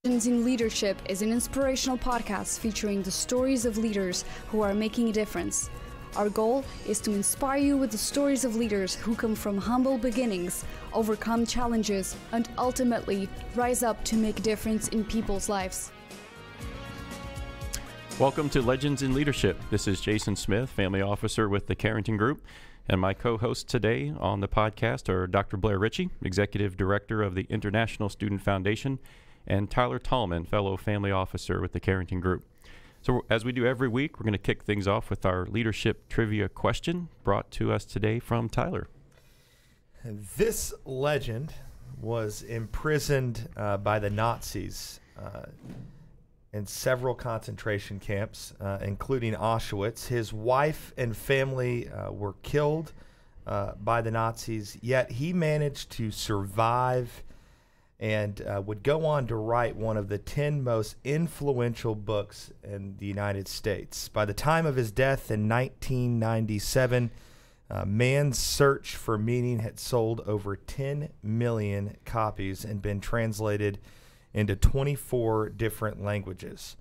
Legends in Leadership is an inspirational podcast featuring the stories of leaders who are making a difference. Our goal is to inspire you with the stories of leaders who come from humble beginnings, overcome challenges, and ultimately rise up to make a difference in people's lives. Welcome to Legends in Leadership. This is Jason Smith, Family Officer with the Carrington Group, and my co-hosts today on the podcast are Dr. Blair Ritchie, Executive Director of the International Student Foundation, and Tyler Tallman, fellow family officer with the Carrington Group. So as we do every week, we're going to kick things off with our leadership trivia question brought to us today from Tyler. This legend was imprisoned by the Nazis in several concentration camps, including Auschwitz. His wife and family were killed by the Nazis, yet he managed to survive and would go on to write one of the 10 most influential books in the United States. By the time of his death in 1997, Man's Search for Meaning had sold over 10 million copies and been translated into 24 different languages.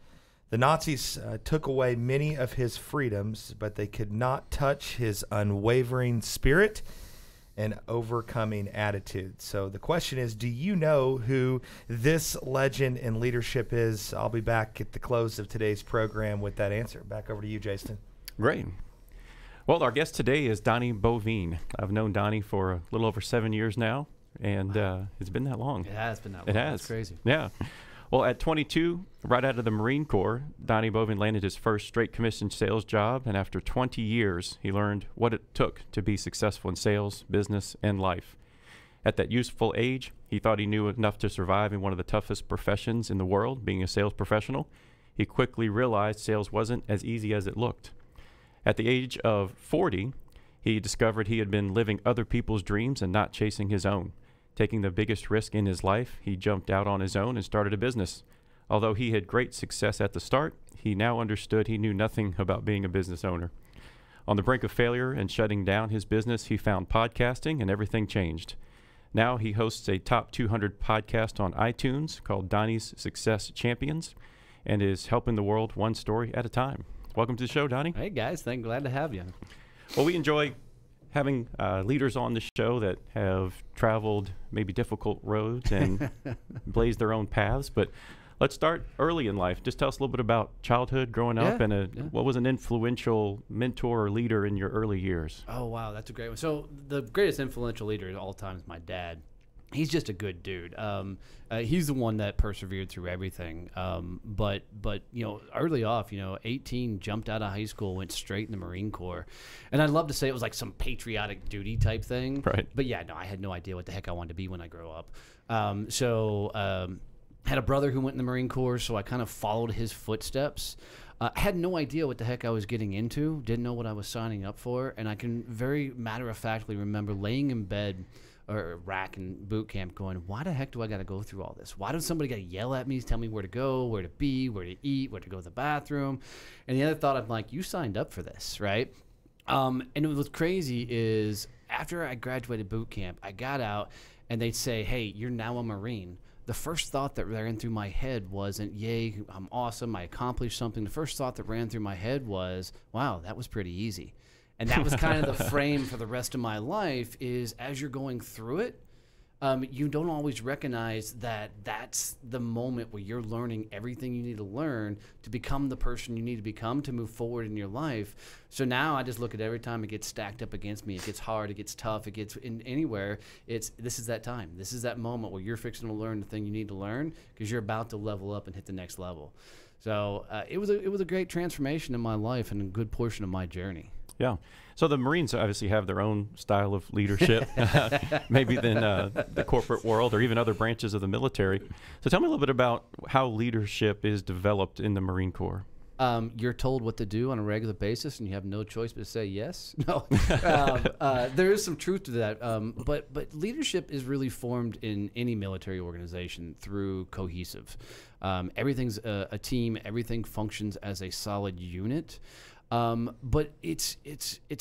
The Nazis took away many of his freedoms, but they could not touch his unwavering spirit and overcoming attitude. So the question is, do you know who this legend in leadership is? I'll be back at the close of today's program with that answer. Back over to you, Jason. Great. Well, our guest today is Donnie Boivin. I've known Donnie for a little over 7 years now, and it's been that long. It has been that long. It has. It's crazy. Yeah. Well, at 22, right out of the Marine Corps, Donnie Boivin landed his first straight commission sales job, and after 20 years, he learned what it took to be successful in sales, business, and life. At that youthful age, he thought he knew enough to survive in one of the toughest professions in the world, being a sales professional. He quickly realized sales wasn't as easy as it looked. At the age of 40, he discovered he had been living other people's dreams and not chasing his own. Taking the biggest risk in his life, he jumped out on his own and started a business. Although he had great success at the start, he now understood he knew nothing about being a business owner. On the brink of failure and shutting down his business, he found podcasting and everything changed. Now he hosts a top 200 podcast on iTunes called Donnie's Success Champions and is helping the world one story at a time. Welcome to the show, Donnie. Hey, guys. Glad to have you. Well, we enjoy having leaders on the show that have traveled maybe difficult roads and blazed their own paths. But let's start early in life. Just tell us a little bit about childhood, growing up, and what was an influential mentor or leader in your early years? Oh, wow. That's a great one. So the greatest influential leader of all time is my dad. He's just a good dude. He's the one that persevered through everything. But you know, early off, 18, jumped out of high school, went straight in the Marine Corps. And I'd love to say it was like some patriotic duty type thing. Right. But yeah, no, I had no idea what the heck I wanted to be when I grew up. Had a brother who went in the Marine Corps, so I kind of followed his footsteps. I had no idea what the heck I was getting into, didn't know what I was signing up for. And I can very matter-of-factly remember laying in bed or rack and boot camp going, why the heck do I got to go through all this? Why does somebody got to yell at me, tell me where to go, where to be, where to eat, where to go to the bathroom? And the other thought, I'm like, you signed up for this, right? And what was crazy is after I graduated boot camp, I got out and they'd say, hey, you're now a Marine. The first thought that ran through my head wasn't, yay, I'm awesome, I accomplished something. The first thought that ran through my head was, wow, that was pretty easy. And that was kind of the frame for the rest of my life is as you're going through it, you don't always recognize that that's the moment where you're learning everything you need to learn to become the person you need to become to move forward in your life. So now I just look at every time it gets stacked up against me, it gets hard, it gets tough, it gets in anywhere, this is that time. This is that moment where you're fixing to learn the thing you need to learn because you're about to level up and hit the next level. So it was a great transformation in my life and a good portion of my journey. Yeah. So the Marines obviously have their own style of leadership, maybe than the corporate world or even other branches of the military. So tell me a little bit about how leadership is developed in the Marine Corps. You're told what to do on a regular basis, and you have no choice but to say yes. No, there is some truth to that. But leadership is really formed in any military organization through cohesive. Everything's a team. Everything functions as a solid unit. But it's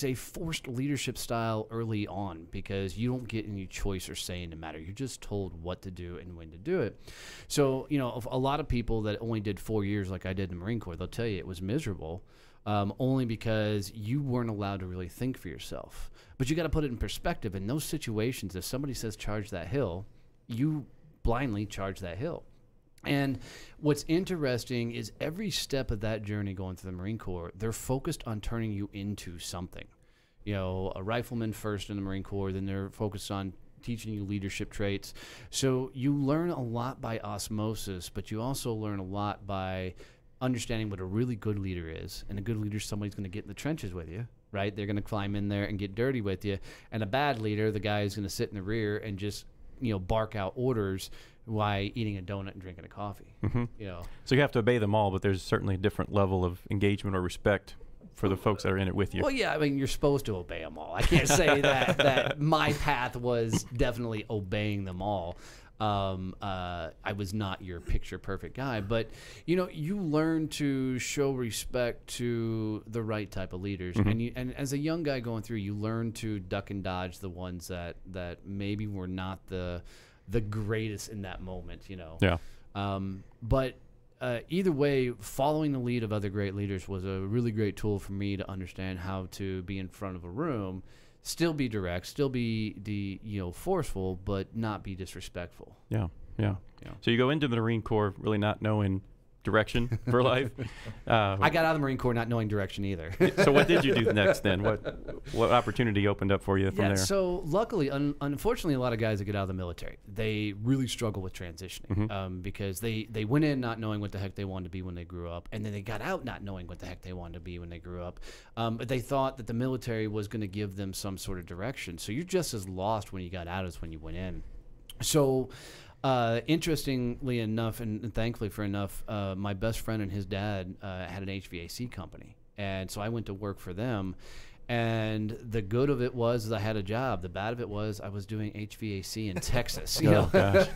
a forced leadership style early on because you don't get any choice or say in the matter. You're just told what to do and when to do it. So, a lot of people that only did 4 years like I did in the Marine Corps, they'll tell you it was miserable, only because you weren't allowed to really think for yourself. But you got to put it in perspective. In those situations, if somebody says charge that hill, you blindly charge that hill. And what's interesting is every step of that journey going through the Marine Corps, they're focused on turning you into something. A rifleman first in the Marine Corps, then they're focused on teaching you leadership traits. So you learn a lot by osmosis, but you also learn a lot by understanding what a really good leader is. And a good leader is somebody's going to get in the trenches with you, right? They're going to climb in there and get dirty with you. And a bad leader, the guy is going to sit in the rear and just bark out orders while eating a donut and drinking a coffee. Mm-hmm. So you have to obey them all, but there's certainly a different level of engagement or respect for the folks that are in it with you. Well, yeah, I mean, you're supposed to obey them all. I can't say that my path was definitely obeying them all. I was not your picture perfect guy, but you learn to show respect to the right type of leaders, mm-hmm. and as a young guy going through, you learn to duck and dodge the ones that maybe were not the greatest in that moment, Yeah. But either way, following the lead of other great leaders was a really great tool for me to understand how to be in front of a room, still be direct, still be forceful, but not be disrespectful. Yeah. So you go into the Marine Corps really not knowing direction for life. I got out of the Marine Corps not knowing direction either. So what did you do next then? What opportunity opened up for you from there? So luckily, unfortunately, a lot of guys that get out of the military, they really struggle with transitioning, mm-hmm. Because they went in not knowing what the heck they wanted to be when they grew up, and then they got out not knowing what the heck they wanted to be when they grew up. But they thought that the military was going to give them some sort of direction. So you're just as lost when you got out as when you went in. So interestingly enough, and thankfully for enough, my best friend and his dad had an HVAC company. And so I went to work for them. And the good of it was I had a job. The bad of it was I was doing HVAC in Texas. Gosh.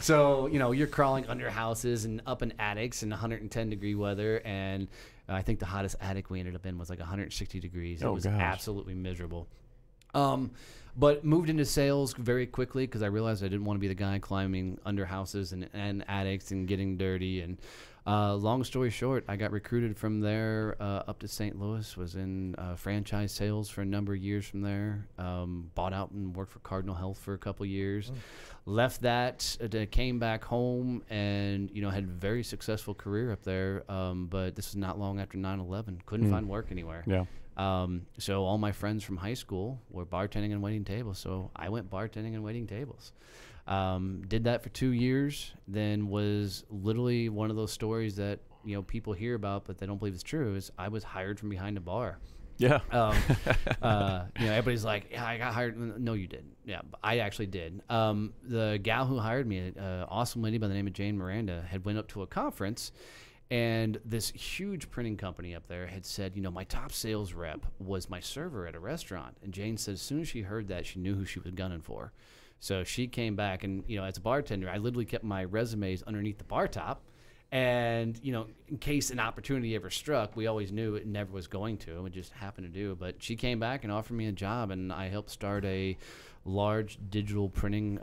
So, you're crawling under houses and up in attics in 110-degree weather. And I think the hottest attic we ended up in was like 160 degrees. It was absolutely miserable. But moved into sales very quickly because I realized I didn't want to be the guy climbing under houses and attics and getting dirty. And long story short, I got recruited from there up to St. Louis, was in franchise sales for a number of years from there, bought out and worked for Cardinal Health for a couple years. Left that, came back home and, had a very successful career up there. But this was not long after 9/11. Couldn't find work anywhere. Yeah. So all my friends from high school were bartending and waiting tables. So I went bartending and waiting tables. Did that for 2 years, then was literally one of those stories that, people hear about, but they don't believe it's true, is I was hired from behind a bar. Yeah. Everybody's like, yeah, I got hired. No, you didn't. Yeah, I actually did. The gal who hired me, an awesome lady by the name of Jane Miranda, had went up to a conference. And this huge printing company up there had said, my top sales rep was my server at a restaurant. And Jane said as soon as she heard that, she knew who she was gunning for. So she came back and, as a bartender, I literally kept my resumes underneath the bar top. And, in case an opportunity ever struck, we always knew it never was going to. It just happened to do. But she came back and offered me a job, and I helped start a large digital printing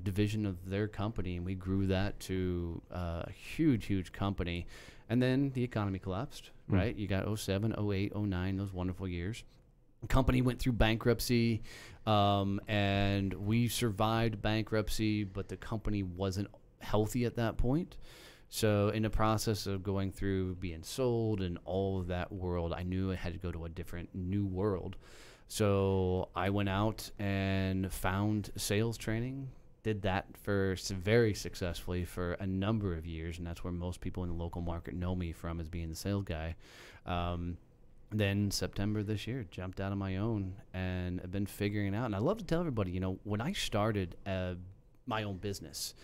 division of their company, and we grew that to a huge company. And then the economy collapsed, right? You got 07, 08, 09, those wonderful years. The company went through bankruptcy, and we survived bankruptcy, but the company wasn't healthy at that point. So in the process of going through being sold and all of that world, I knew I had to go to a different new world. So I went out and found sales training, did that very successfully for a number of years, and that's where most people in the local market know me from, as being the sales guy. Then September this year, jumped out on my own and have been figuring it out. And I love to tell everybody, when I started my own business,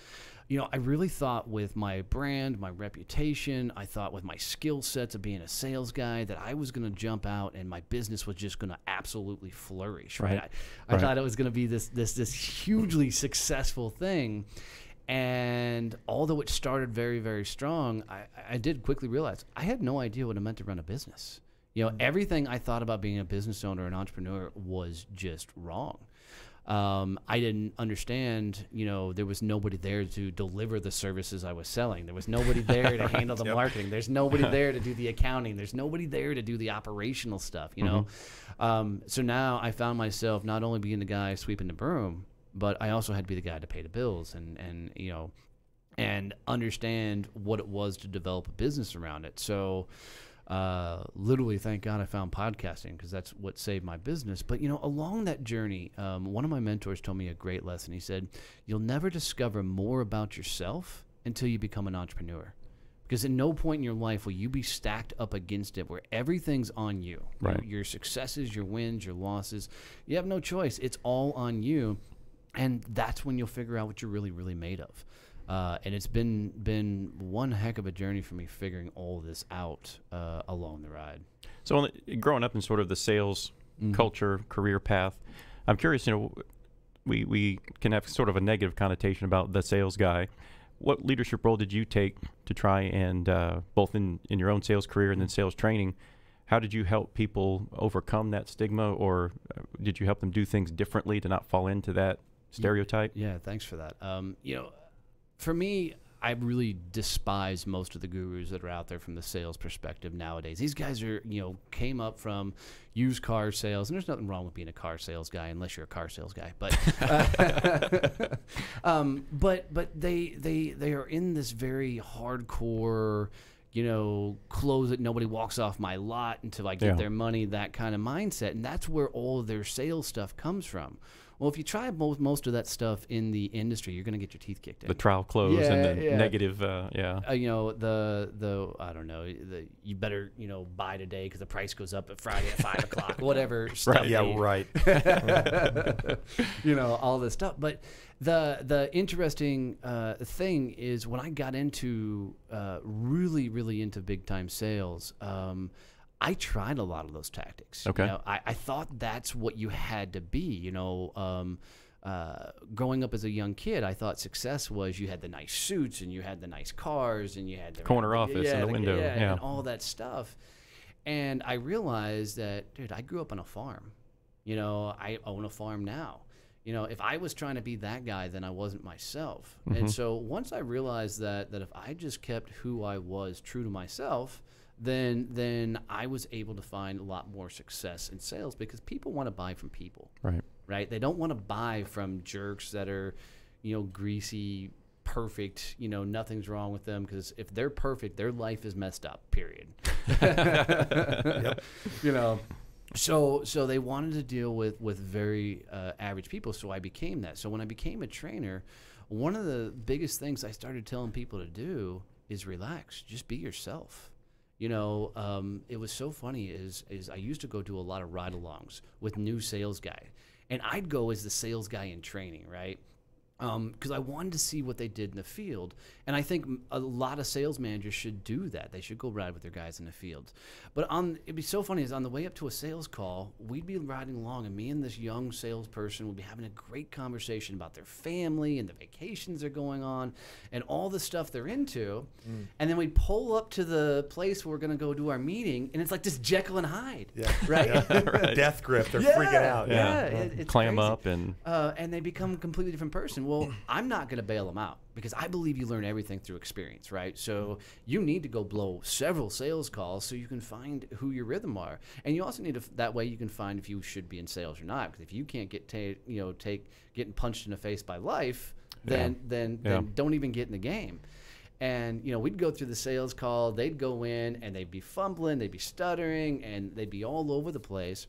I really thought with my brand, my reputation, I thought with my skill sets of being a sales guy that I was going to jump out and my business was just going to absolutely flourish, right? I thought it was going to be this hugely successful thing. And although it started very, very strong, I did quickly realize I had no idea what it meant to run a business. Everything I thought about being a business owner, an entrepreneur, was just wrong. I didn't understand, there was nobody there to deliver the services I was selling. There was nobody there to handle the marketing. There's nobody there to do the accounting. There's nobody there to do the operational stuff, So now I found myself not only being the guy sweeping the broom, but I also had to be the guy to pay the bills and understand what it was to develop a business around it. So literally, thank God I found podcasting, because that's what saved my business. But, along that journey, one of my mentors told me a great lesson. He said, you'll never discover more about yourself until you become an entrepreneur. Because at no point in your life will you be stacked up against it where everything's on you. Right. Your successes, your wins, your losses. You have no choice. It's all on you. And that's when you'll figure out what you're really, really made of. And it's been one heck of a journey for me figuring all this out along the ride. So growing up in sort of the sales culture, career path, I'm curious, we can have sort of a negative connotation about the sales guy. What leadership role did you take to try and, both in your own sales career and then sales training, how did you help people overcome that stigma, or did you help them do things differently to not fall into that stereotype? Yeah, thanks for that. For me, I really despise most of the gurus that are out there from the sales perspective nowadays. These guys are, came up from used car sales, and there's nothing wrong with being a car sales guy unless you're a car sales guy. But but they are in this very hardcore, close it, nobody walks off my lot until I get their money, that kind of mindset. And that's where all of their sales stuff comes from. Well, if you try most of that stuff in the industry, you're going to get your teeth kicked in. The trial close and the negative, I don't know, you better, buy today because the price goes up at Friday at 5 o'clock, whatever stuff. Right. Yeah, right. All this stuff. But the interesting thing is when I got into really, really into big time sales, I tried a lot of those tactics. Okay. I thought that's what you had to be. Growing up as a young kid, I thought success was you had the nice suits and you had the nice cars and you had the corner office and the window, and all that stuff. And I realized that, dude, I grew up on a farm. I own a farm now. If I was trying to be that guy, then I wasn't myself. Mm-hmm. And so once I realized that if I just kept who I was true to myself, then I was able to find a lot more success in sales, because people want to buy from people. Right? They don't want to buy from jerks that are, greasy, perfect, nothing's wrong with them, because if they're perfect, their life is messed up, period. Yep. So they wanted to deal with very average people, so I became that. So when I became a trainer, one of the biggest things I started telling people to do is relax, just be yourself. It was so funny is I used to go do a lot of ride-alongs with new sales guy, and I'd go as the sales guy in training, right? Because I wanted to see what they did in the field. And I think a lot of sales managers should do that. They should go ride with their guys in the field. But it'd be so funny is on the way up to a sales call, we'd be riding along, and me and this young salesperson would be having a great conversation about their family and the vacations they're going on and all the stuff they're into. And then we'd pull up to the place where we're going to go do our meeting, and it's like this Jekyll and Hyde, right? Right. Death grip. They're freaking out. It's clam crazy. up And they become a completely different person. Well, I'm not going to bail them out, because I believe you learn everything through experience, right? So you need to go blow several sales calls so you can find who your rhythm are. And you also need to, that way you can find if you should be in sales or not. Because if you can't get getting punched in the face by life, then don't even get in the game. And, we'd go through the sales call, they'd go in and they'd be fumbling, they'd be stuttering, and they'd be all over the place.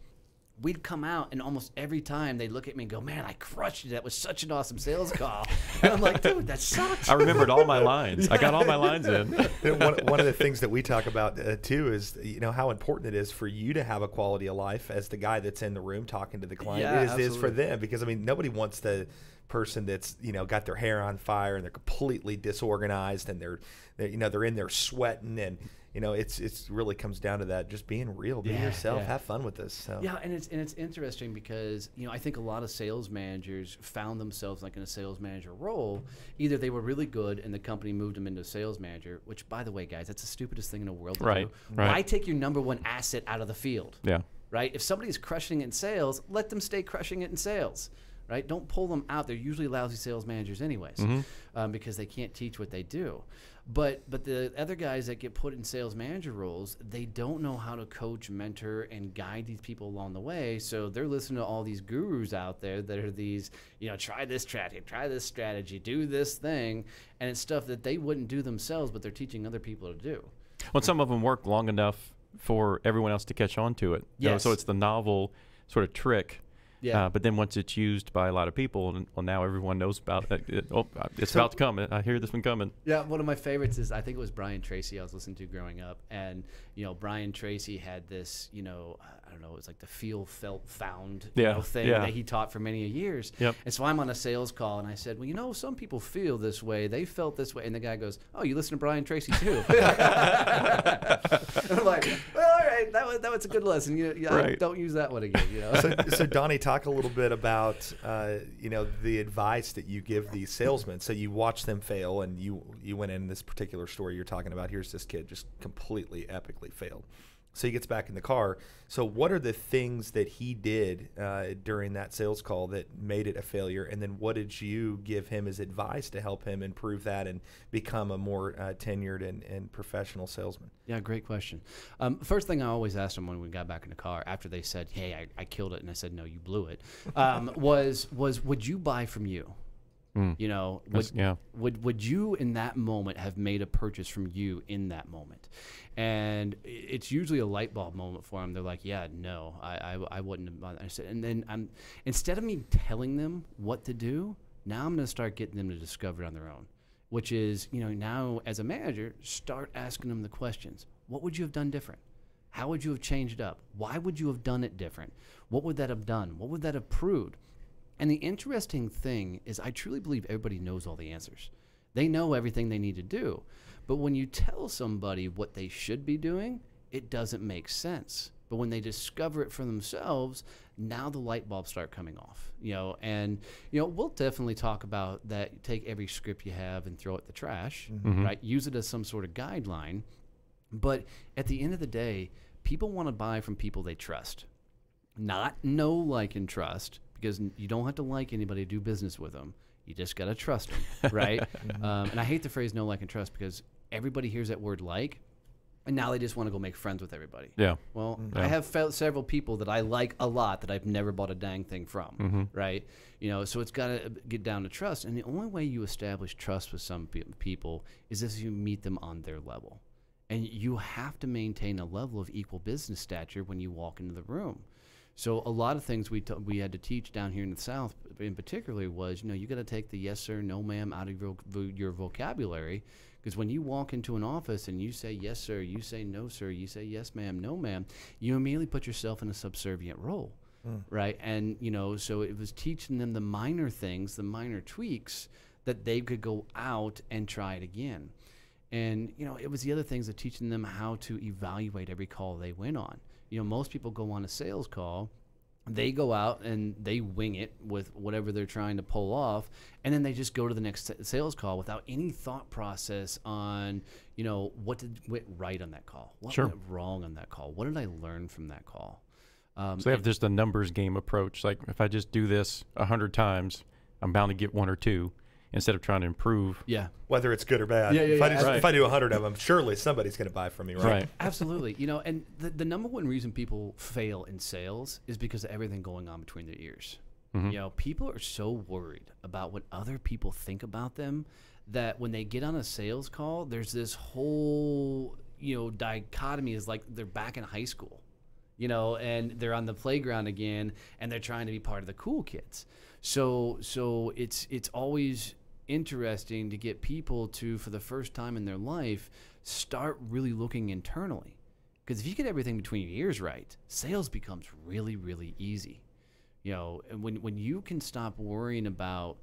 We'd come out, and almost every time they'd look at me and go, "Man, I crushed it. That was such an awesome sales call." And I'm like, "Dude, that sucks." I remembered all my lines. I got all my lines in. One of the things that we talk about too is how important it is for you to have a quality of life as the guy that's in the room talking to the client. It is for them, because nobody wants to person that's, you know, got their hair on fire and they're completely disorganized and they're you know, they're in there sweating, and you know, it's really comes down to that, just being real, being yourself, have fun with this. So. Yeah, and it's interesting because, you know, I think a lot of sales managers found themselves like in a sales manager role. Either they were really good and the company moved them into a sales manager, which, by the way, guys, that's the stupidest thing in the world to do. Right. Why take your number one asset out of the field? Yeah. Right? If somebody's crushing it in sales, let them stay crushing it in sales. Right? Don't pull them out. They're usually lousy sales managers anyways, because they can't teach what they do. But the other guys that get put in sales manager roles, they don't know how to coach, mentor, and guide these people along the way. So they're listening to all these gurus out there that are these, you know, try this strategy, do this thing, and it's stuff that they wouldn't do themselves, but they're teaching other people to do. Well, some of them work long enough for everyone else to catch on to it. You know, so it's the novel sort of trick. Yeah. But then once it's used by a lot of people, and well, now everyone knows about it. It's about to come. I hear this one coming. Yeah, one of my favorites is, I think it was Brian Tracy I was listening to growing up. And, you know, Brian Tracy had this, you know, I don't know, it was like the feel, felt, found you know, thing that he taught for many years. Yep. And so I'm on a sales call, and I said, well, you know, some people feel this way. They felt this way. And the guy goes, oh, you listen to Brian Tracy too? And I'm like, well, all right, that was a good lesson. Don't use that one again. You know? So Donnie, talk a little bit about you know, the advice that you give these salesmen. So you watch them fail, and you went in this particular story you're talking about. Here's this kid just completely epically failed. So he gets back in the car. So what are the things that he did during that sales call that made it a failure? And then what did you give him as advice to help him improve that and become a more tenured and professional salesman? Yeah, great question. First thing I always asked them when we got back in the car, after they said, hey, I killed it, and I said, no, you blew it, was would you buy from you? You know, would you in that moment have made a purchase from you in that moment? And it's usually a light bulb moment for them. They're like, yeah, no, I wouldn't have bought that. I said, and then instead of me telling them what to do, now I'm going to start getting them to discover it on their own, which is, you know, now as a manager, start asking them the questions. What would you have done different? How would you have changed up? Why would you have done it different? What would that have done? What would that have proved? And the interesting thing is, I truly believe everybody knows all the answers. They know everything they need to do. But when you tell somebody what they should be doing, it doesn't make sense. But when they discover it for themselves, now the light bulbs start coming off. You know, and you know, we'll definitely talk about that. Take every script you have and throw it in the trash, right? Use it as some sort of guideline. But at the end of the day, people want to buy from people they trust, not know, like, and trust. Because you don't have to like anybody to do business with them. You just got to trust them, right? And I hate the phrase know, like, and trust, because everybody hears that word like, and now they just want to go make friends with everybody. Yeah. Well, I have several people that I like a lot that I've never bought a dang thing from, right? You know, so it's got to get down to trust. And the only way you establish trust with some people is if you meet them on their level. And you have to maintain a level of equal business stature when you walk into the room. So a lot of things we had to teach down here in the South, in particular, was, you know, you got to take the yes sir, no ma'am out of your vocabulary, because when you walk into an office and you say yes sir, you say no sir, you say yes ma'am, no ma'am, you immediately put yourself in a subservient role, right? And you know, so it was teaching them the minor things, the minor tweaks that they could go out and try it again. And you know, it was the other things of teaching them how to evaluate every call they went on. You know, most people go on a sales call, they go out and they wing it with whatever they're trying to pull off, and then they just go to the next sales call without any thought process on, you know, what went right on that call, what went wrong on that call, what did I learn from that call. So they have just the numbers game approach. Like, if I just do this 100 times, I'm bound to get 1 or 2. Instead of trying to improve, whether it's good or bad. If I do 100 of them, surely somebody's going to buy from me, right? Absolutely. You know, and the number one reason people fail in sales is because of everything going on between their ears. You know, people are so worried about what other people think about them that when they get on a sales call, there's this whole, you know, dichotomy, is like they're back in high school, you know, and they're on the playground again, and they're trying to be part of the cool kids. So it's always interesting to get people to, for the first time in their life, start really looking internally. Because if you get everything between your ears right, sales becomes really, really easy. You know, and when you can stop worrying about,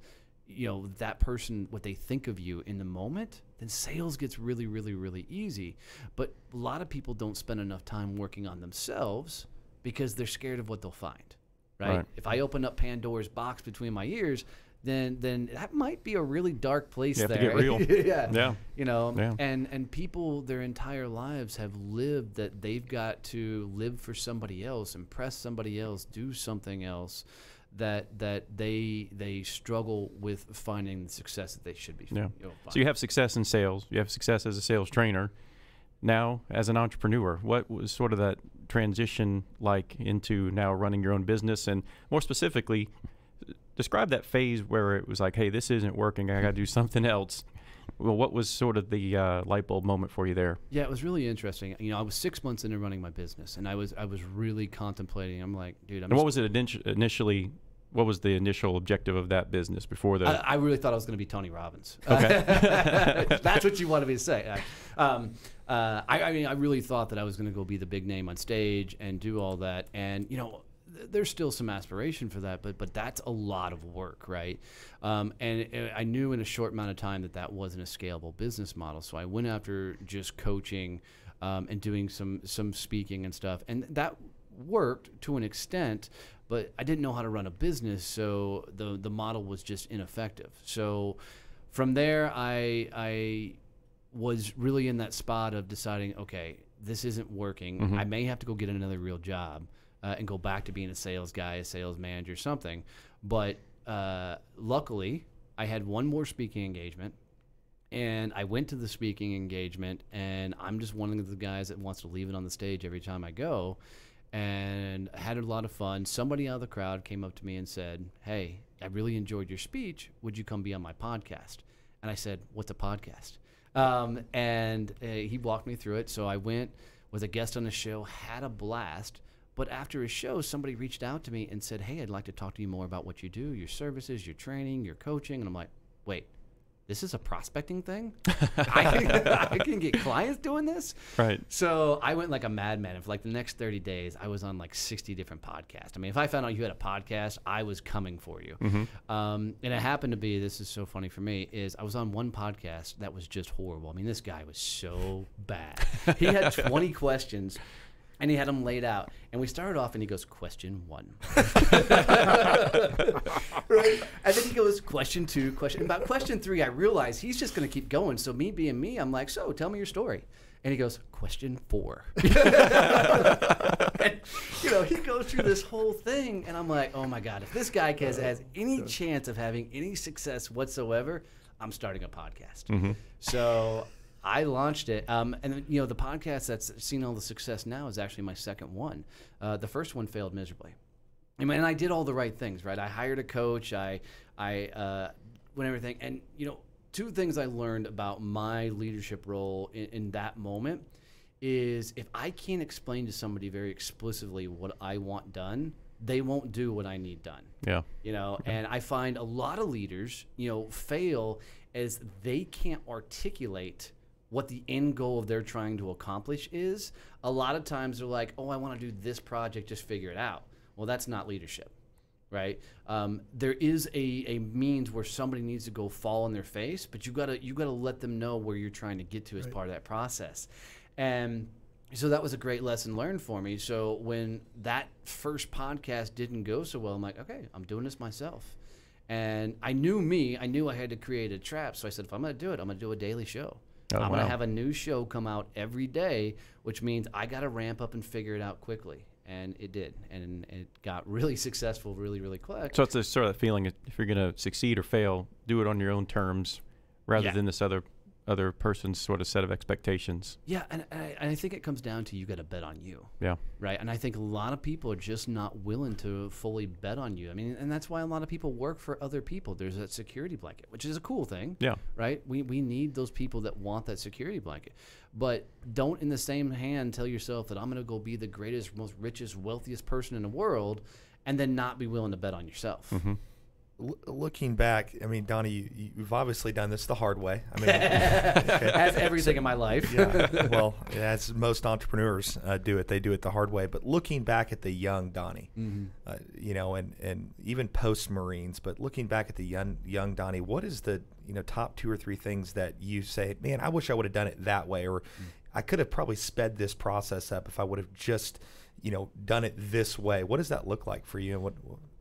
that person, what they think of you in the moment, then sales gets really, really, really easy. But a lot of people don't spend enough time working on themselves because they're scared of what they'll find, right? If I open up Pandora's box between my ears, then that might be a really dark place you there. have to get real. Yeah. Yeah. And people their entire lives have lived that they've got to live for somebody else, impress somebody else, do something else, that they struggle with finding the success that they should be. Yeah. So you have success in sales. You have success as a sales trainer. Now, as an entrepreneur, what was sort of that transition like into now running your own business? And more specifically, describe that phase where it was like, hey, this isn't working. I got to do something else. Well, what was sort of the light bulb moment for you there? Yeah, it was really interesting. I was 6 months into running my business, and I was really contemplating. I'm like, dude. And what was it initially? What was the initial objective of that business before the? I really thought I was going to be Tony Robbins. Okay. That's what you wanted me to say. I really thought that I was going to go be the big name on stage and do all that, and there's still some aspiration for that, but that's a lot of work, right? And I knew in a short amount of time that wasn't a scalable business model, so I went after just coaching and doing some speaking and stuff, and that worked to an extent, but I didn't know how to run a business, so the model was just ineffective. So from there, I was really in that spot of deciding, okay, this isn't working. Mm-hmm. I may have to go get another real job. And go back to being a sales guy, a sales manager, something. But luckily, I had one more speaking engagement, and I went to the speaking engagement, and I'm just one of the guys that wants to leave it on the stage every time I go, and had a lot of fun. Somebody out of the crowd came up to me and said, hey, I really enjoyed your speech. Would you come be on my podcast? And I said, what's a podcast? And he walked me through it. So I went, was a guest on the show, had a blast. But after his show, somebody reached out to me and said, hey, I'd like to talk to you more about what you do, your services, your training, your coaching. And I'm like, wait, this is a prospecting thing? I can get clients doing this? Right. So I went like a madman. And for like the next 30 days, I was on like 60 different podcasts. I mean, if I found out you had a podcast, I was coming for you. Mm-hmm. And it happened to be, this is so funny for me, is I was on one podcast that was just horrible. I mean, this guy was so bad. He had 20 questions. And he had them laid out. And we started off, and he goes, question 1. Right? And then he goes, question 2, question. And about question 3, I realized he's just going to keep going. So me being me, I'm like, so tell me your story. And he goes, question 4. And, he goes through this whole thing. And I'm like, oh, my God, if this guy has any chance of having any success whatsoever, I'm starting a podcast. Mm-hmm. So I launched it, and the podcast that's seen all the success now is actually my second one. The first one failed miserably. I mean, and I did all the right things, right? I hired a coach, I went everything, and two things I learned about my leadership role in that moment is if I can't explain to somebody very explicitly what I want done, they won't do what I need done. Yeah. And I find a lot of leaders, fail as they can't articulate what the end goal of they're trying to accomplish is. A lot of times they're like, oh, I want to do this project, just figure it out. Well, that's not leadership, right? There is a means where somebody needs to go fall on their face, but you gotta let them know where you're trying to get to as part of that process. And so that was a great lesson learned for me. So when that first podcast didn't go so well, I'm like, okay, I'm doing this myself. And I knew I had to create a trap. So I said, if I'm going to do it, I'm going to do a daily show. I'm going to have a new show come out every day, which means I got to ramp up and figure it out quickly. And it did. And it got really successful really, really quick. So it's a sort of feeling, if you're going to succeed or fail, do it on your own terms rather than this other person's sort of set of expectations. Yeah, and I think it comes down to you got to bet on you. Yeah. Right? And I think a lot of people are just not willing to fully bet on you. I mean, and that's why a lot of people work for other people. There's that security blanket, which is a cool thing. Yeah. Right? We need those people that want that security blanket. But don't in the same hand tell yourself that I'm going to go be the greatest, most richest, wealthiest person in the world and then not be willing to bet on yourself. Mm-hmm. looking back, I mean, Donnie, you've obviously done this the hard way. I mean, As everything in my life. Yeah, well, as most entrepreneurs do it, they do it the hard way. But looking back at the young Donnie, you know, and even post Marines, but looking back at the young Donnie, what is the top 2 or 3 things that you say, man, I wish I would have done it that way, or I could have probably sped this process up if I would have just done it this way? What does that look like for you?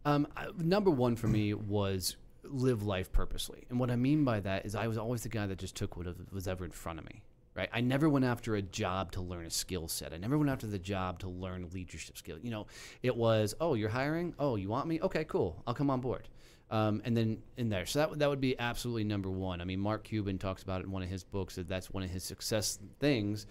And number one for me was live life purposely. And what I mean by that is I was always the guy that just took what was ever in front of me, right? I never went after a job to learn a skill set. I never went after the job to learn leadership skills. It was, oh, you're hiring? Oh, you want me? Okay, cool. I'll come on board. And then in there. So that would be absolutely number one. I mean, Mark Cuban talks about it in one of his books, that's one of his success things,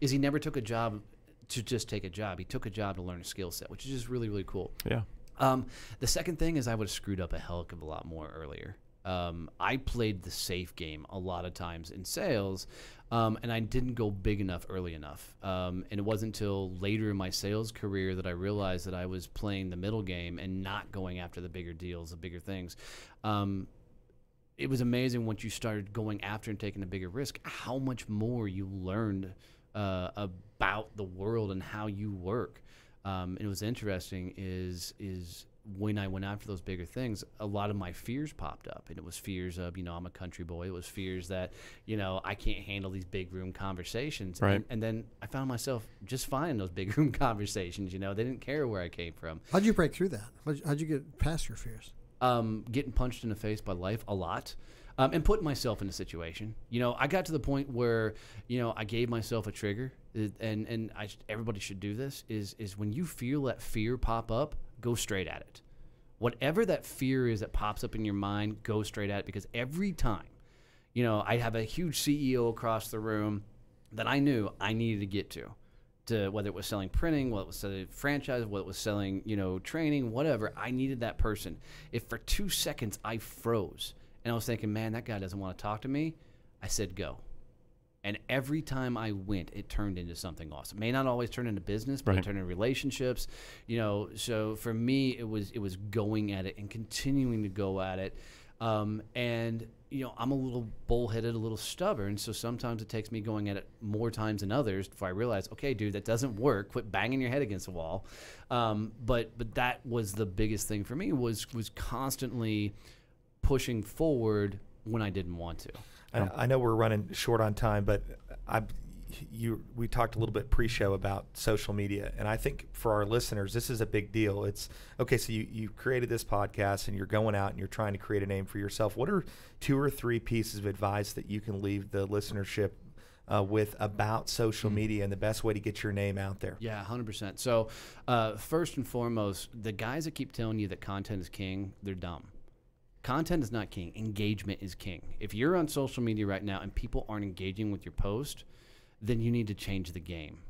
is he never took a job to just take a job. He took a job to learn a skill set, which is just really, really cool. Yeah. The second thing is I would have screwed up a hell of a lot more earlier. I played the safe game a lot of times in sales, and I didn't go big enough early enough. And it wasn't until later in my sales career that I realized that I was playing the middle game and not going after the bigger deals, the bigger things. It was amazing once you started going after and taking a bigger risk, how much more you learned about the world and how you work. And it was interesting is when I went after those bigger things, a lot of my fears popped up. And it was fears of, I'm a country boy. It was fears that, I can't handle these big room conversations. Right. And then I found myself just fine in those big room conversations. They didn't care where I came from. How'd you break through that? How'd you get past your fears? Getting punched in the face by life a lot. And putting myself in a situation. I got to the point where, I gave myself a trigger, and everybody should do this, is when you feel that fear pop up, go straight at it. Whatever that fear is that pops up in your mind, go straight at it, because every time, I have a huge CEO across the room that I knew I needed to get to whether it was selling printing, whether it was selling franchise, whether it was selling, training, whatever, I needed that person. If for 2 seconds I froze, and I was thinking, man, that guy doesn't want to talk to me, I said, go. And every time I went, it turned into something awesome. It may not always turn into business, but it turned into relationships. So for me, it was going at it and continuing to go at it. And I'm a little bullheaded, a little stubborn. So sometimes it takes me going at it more times than others before I realize, okay, dude, that doesn't work. Quit banging your head against the wall. But that was the biggest thing for me was constantly pushing forward when I didn't want to. I know we're running short on time, but we talked a little bit pre-show about social media, and I think for our listeners, this is a big deal. It's okay. So you created this podcast, and you're going out and you're trying to create a name for yourself. What are 2 or 3 pieces of advice that you can leave the listenership with about social media and the best way to get your name out there? Yeah, 100%. So first and foremost, the guys that keep telling you that content is king, they're dumb. Content is not king. Engagement is king. If you're on social media right now and people aren't engaging with your post, then you need to change the game.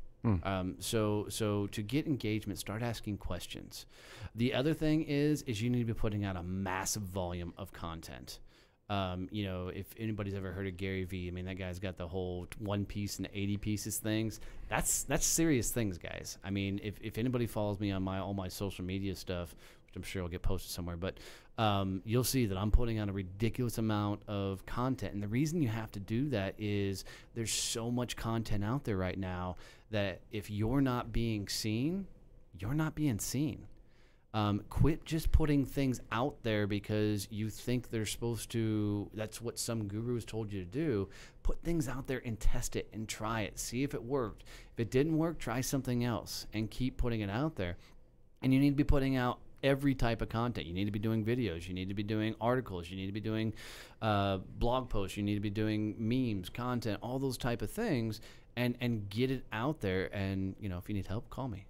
So to get engagement, start asking questions. The other thing is you need to be putting out a massive volume of content. If anybody's ever heard of Gary Vee, I mean, that guy's got the whole 1 piece and 80 pieces things. That's serious things, guys. I mean, if anybody follows me on all my social media stuff, which I'm sure will get posted somewhere, but you'll see that I'm putting out a ridiculous amount of content. And the reason you have to do that is there's so much content out there right now that if you're not being seen, you're not being seen. Quit just putting things out there because you think they're supposed to, that's what some gurus told you to do. Put things out there and test it and try it. See if it worked. If it didn't work, try something else and keep putting it out there. And you need to be putting out every type of content. You need to be doing videos. You need to be doing articles. You need to be doing blog posts. You need to be doing memes, content, all those type of things, and get it out there. And, if you need help, call me.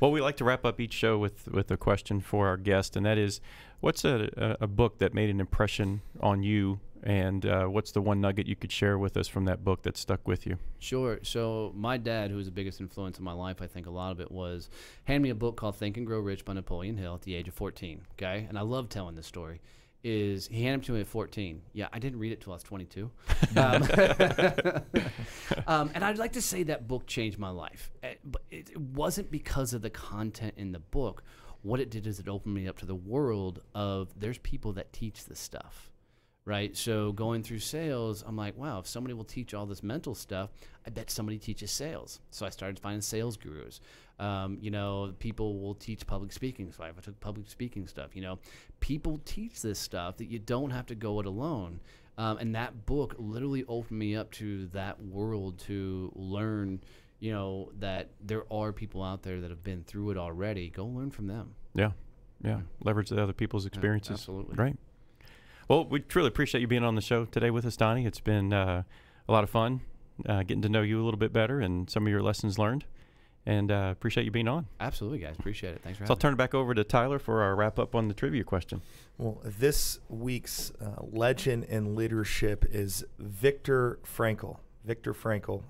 Well, we like to wrap up each show with a question for our guest, and that is, what's a book that made an impression on you, and what's the one nugget you could share with us from that book that stuck with you? Sure. So my dad, who was the biggest influence in my life, I think a lot of it was, hand me a book called Think and Grow Rich by Napoleon Hill at the age of 14, okay? And I love telling this story. He handed it to me at 14. Yeah, I didn't read it till I was 22. And I'd like to say that book changed my life. But it wasn't because of the content in the book. what it did is it opened me up to the world of there's people that teach this stuff, right? So going through sales, I'm like, wow, if somebody will teach all this mental stuff, I bet somebody teaches sales. So I started finding sales gurus. You know, people will teach public speaking. So I took public speaking stuff. You know, people teach this stuff that you don't have to go it alone. And that book literally opened me up to that world to learn, you know, that there are people out there that have been through it already. Go learn from them. Yeah. Leverage the other people's experiences. Absolutely. Right. Well, we truly appreciate you being on the show today with us, Donnie. It's been a lot of fun getting to know you a little bit better and some of your lessons learned. And appreciate you being on. Absolutely, guys. Appreciate it. Thanks for having me. So I'll turn it back over to Tyler for our wrap-up on the trivia question. Well, this week's legend in leadership is Viktor Frankl. Viktor Frankl,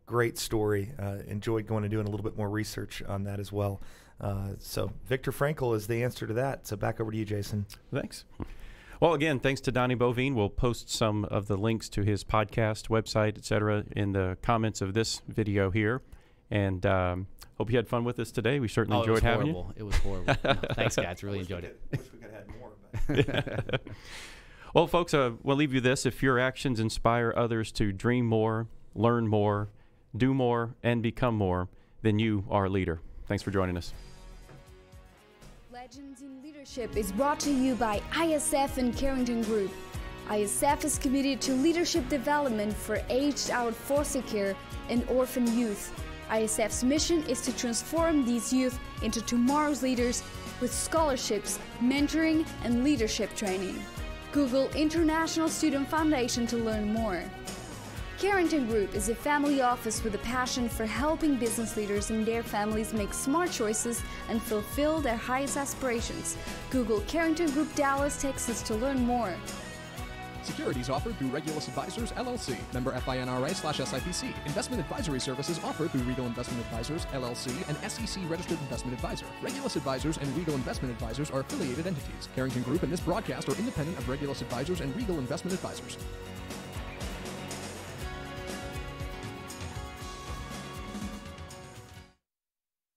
great story. Enjoyed going and doing a little bit more research on that as well. So Viktor Frankl is the answer to that. So back over to you, Jason. Thanks. Well, again, thanks to Donnie Boivin. We'll post some of the links to his podcast, website, etc., in the comments of this video here. And hope you had fun with us today. We certainly enjoyed having you. It was horrible. No, thanks, guys. Really enjoyed it. Wish we could have had more. But Well, folks, we'll leave you this. If your actions inspire others to dream more, learn more, do more, and become more, then you are a leader. Thanks for joining us. Legends in Leadership is brought to you by ISF and Carrington Group. ISF is committed to leadership development for aged-out foster care and orphan youth. ISF's mission is to transform these youth into tomorrow's leaders with scholarships, mentoring, and leadership training. Google International Student Foundation to learn more. Carrington Group is a family office with a passion for helping business leaders and their families make smart choices and fulfill their highest aspirations. Google Carrington Group Dallas, Texas to learn more. Securities offered through Regulus Advisors, LLC. Member FINRA/SIPC. Investment advisory services offered through Regal Investment Advisors, LLC, an SEC-registered investment advisor. Regulus Advisors and Regal Investment Advisors are affiliated entities. Carrington Group and this broadcast are independent of Regulus Advisors and Regal Investment Advisors.